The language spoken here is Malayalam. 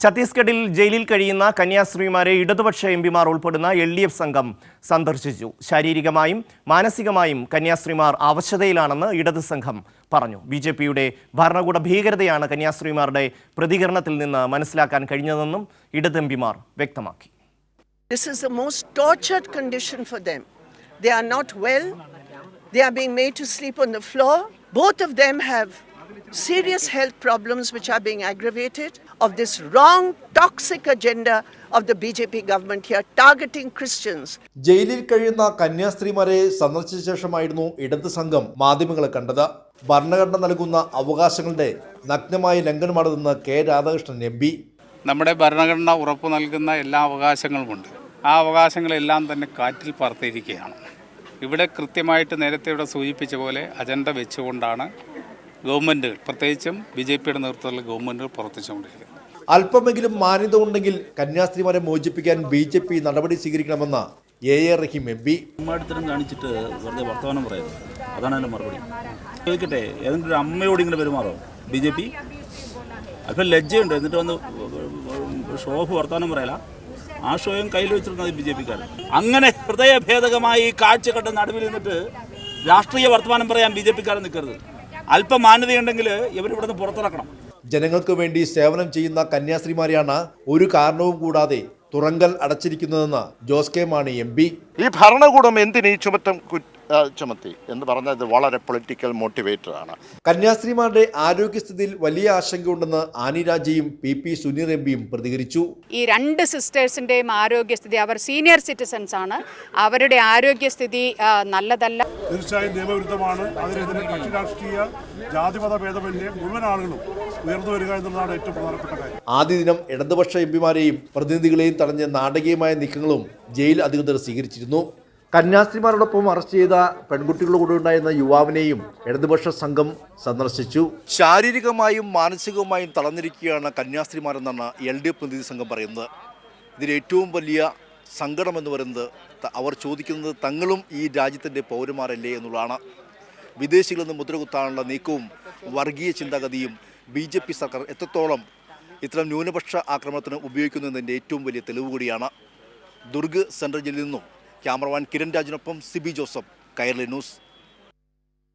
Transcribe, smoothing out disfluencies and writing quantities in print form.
ഛത്തീസ്ഗഡിൽ ജയിലിൽ കഴിയുന്ന കന്യാസ്ത്രീമാരെ ഇടതുപക്ഷ എംപിമാർ ഉൾപ്പെടുന്ന LDF സംഘം സന്ദർശിച്ചു. ശാരീരികമായും മാനസികമായും കന്യാസ്ത്രീമാർ അവശതയിലാണെന്ന് ഇടത് സംഘം പറഞ്ഞു. BJPയുടെ ഭരണകൂട ഭീകരതയാണ് കന്യാസ്ത്രീമാരുടെ പ്രതികരണത്തിൽ നിന്ന് മനസ്സിലാക്കാൻ കഴിഞ്ഞതെന്നും ഇടത് എംപിമാർ വ്യക്തമാക്കി. This is the most tortured condition for them. They are not well. They are being made to sleep on the floor. Both of them have serious health problems which are being aggravated of this wrong, toxic agenda of the BJP government here targeting Christians. ജയിലിൽ കഴിയുന്ന കന്യാസ്ത്രീമാരെ സന്ദർശിച്ച ശേഷമായിരുന്നു ഇടത് സംഘം മാധ്യമങ്ങളെ കണ്ടത്. ഭരണഘടന നൽകുന്ന അവകാശങ്ങളുടെ നഗ്നമായ ലംഘനമാണെന്ന് K. രാധാകൃഷ്ണൻ MP. നമ്മുടെ ഭരണഘടന ഉറപ്പു നൽകുന്ന എല്ലാ അവകാശങ്ങളുമുണ്ട്. ആ അവകാശങ്ങളെല്ലാം തന്നെ കാറ്റിൽ പറത്തിയിരിക്കുകയാണ്. ഇവിടെ കൃത്യമായിട്ട് നേരത്തെ ഇവിടെ സൂചിപ്പിച്ച പോലെ അജണ്ട വെച്ചുകൊണ്ടാണ് ഗവൺമെൻറ്റുകൾ, പ്രത്യേകിച്ചും BJPയുടെ നേതൃത്വത്തിലുള്ള ഗവൺമെൻറ്റുകൾ പ്രവർത്തിച്ചുകൊണ്ടിരിക്കുന്നത്. അല്പമെങ്കിലും മാന്യത ഉണ്ടെങ്കിൽ കന്യാസ്ത്രീമാരെ മോചിപ്പിക്കാൻ BJP നടപടി സ്വീകരിക്കണമെന്ന് AA റഹീം MP. അമ്മടുത്തരം കാണിച്ചിട്ട് വെറുതെ വർത്തമാനം പറയുന്നത്, അതാണ് എൻ്റെ മറുപടി. ചോദിക്കട്ടെ, ഏതെങ്കിലും ഒരു അമ്മയോട് ഇങ്ങനെ പെരുമാറോ BJP? അല്പം ലജ്ജയുണ്ട്. എന്നിട്ട് വന്ന് ഷോ ഓഫ് വർത്തമാനം പറയല. ആ ഷോയും കയ്യിൽ വെച്ചിരുന്നത് BJPക്കാരൻ. അങ്ങനെ ഹൃദയഭേദകമായി കാഴ്ച കണ്ട നടുവിൽ നിന്നിട്ട് രാഷ്ട്രീയ വർത്തമാനം പറയാൻ BJPക്കാരൻ നിൽക്കരുത്. അല്പം മാന്യതയുണ്ടെങ്കിൽ ഇവരിവിടുന്ന് പുറത്തിറക്കണം. ജനങ്ങൾക്ക് വേണ്ടി സേവനം ചെയ്യുന്ന കന്യാസ്ത്രീമാരെയാണ് ഒരു കാരണവും കൂടാതെ തുറങ്കൽ അടച്ചിരിക്കുന്നതെന്ന് ജോസ് കെ മാണി MP. ഈ ഭരണകൂടം എന്തിന് ഈ ചുമത്തി എന്ന് പറഞ്ഞത് വളരെ പൊളിറ്റിക്കൽ മോട്ടിവേറ്റഡ് ആണ്. കന്യാസ്ത്രീമാരുടെ ആരോഗ്യസ്ഥിതിയിൽ വലിയ ആശങ്കയുണ്ടെന്ന് ആനി രാജയും PP സുനീർ MPയും പ്രതികരിച്ചു. ഈ രണ്ട് സിസ്റ്റേഴ്സിൻ്റെയും ആരോഗ്യസ്ഥിതി, അവർ സീനിയർ സിറ്റിസൺസ് ആണ്, അവരുടെ ആരോഗ്യസ്ഥിതി നല്ലതല്ല. തീർച്ചയായും നിയമവിരുദ്ധമാണ്. അതിനെതിരെ കക്ഷി രാഷ്ട്രീയ ജാതിമത ഭേദമന്യേ മുഴുവൻ ആളുകളും ഉയർന്നു വരിക എന്നുള്ളതാണ് ഏറ്റവും പ്രധാനപ്പെട്ട കാര്യം. ആദ്യ ദിനം ഇടതുപക്ഷ MPമാരെയും പ്രതിനിധികളെയും തടഞ്ഞ നാടകീയമായ നീക്കങ്ങളും ജയിൽ അധികൃതർ സ്വീകരിച്ചിരുന്നു. കന്യാസ്ത്രീമാരോടൊപ്പം അറസ്റ്റ് ചെയ്ത പെൺകുട്ടികളുടെ കൂടെ ഉണ്ടായിരുന്ന യുവാവിനെയും ഇടതുപക്ഷ സംഘം സന്ദർശിച്ചു. ശാരീരികമായും മാനസികവുമായും തളർന്നിരിക്കുകയാണ് കന്യാസ്ത്രീമാരെന്നാണ് LDF പ്രതിനിധി സംഘം പറയുന്നത്. ഇതിൽ ഏറ്റവും വലിയ സങ്കടമെന്ന് പറയുന്നത് അവർ ചോദിക്കുന്നത് തങ്ങളും ഈ രാജ്യത്തിൻ്റെ പൗരന്മാരല്ലേ എന്നുള്ളതാണ്. വിദേശികളിൽ നിന്ന് മുദ്രകുത്താനുള്ള നീക്കവും വർഗീയ ചിന്താഗതിയും BJP സർക്കാർ എത്രത്തോളം ഇത്തരം ന്യൂനപക്ഷ ആക്രമണത്തിന് ഉപയോഗിക്കുന്നതിൻ്റെ ഏറ്റവും വലിയ തെളിവ് കൂടിയാണ്. ദുർഗ് സെൻട്രൽ ജയിലിൽ നിന്നും ക്യാമറമാൻ കിരൺ രാജിനൊപ്പം സിബി ജോസഫ്, കൈരളി ന്യൂസ്.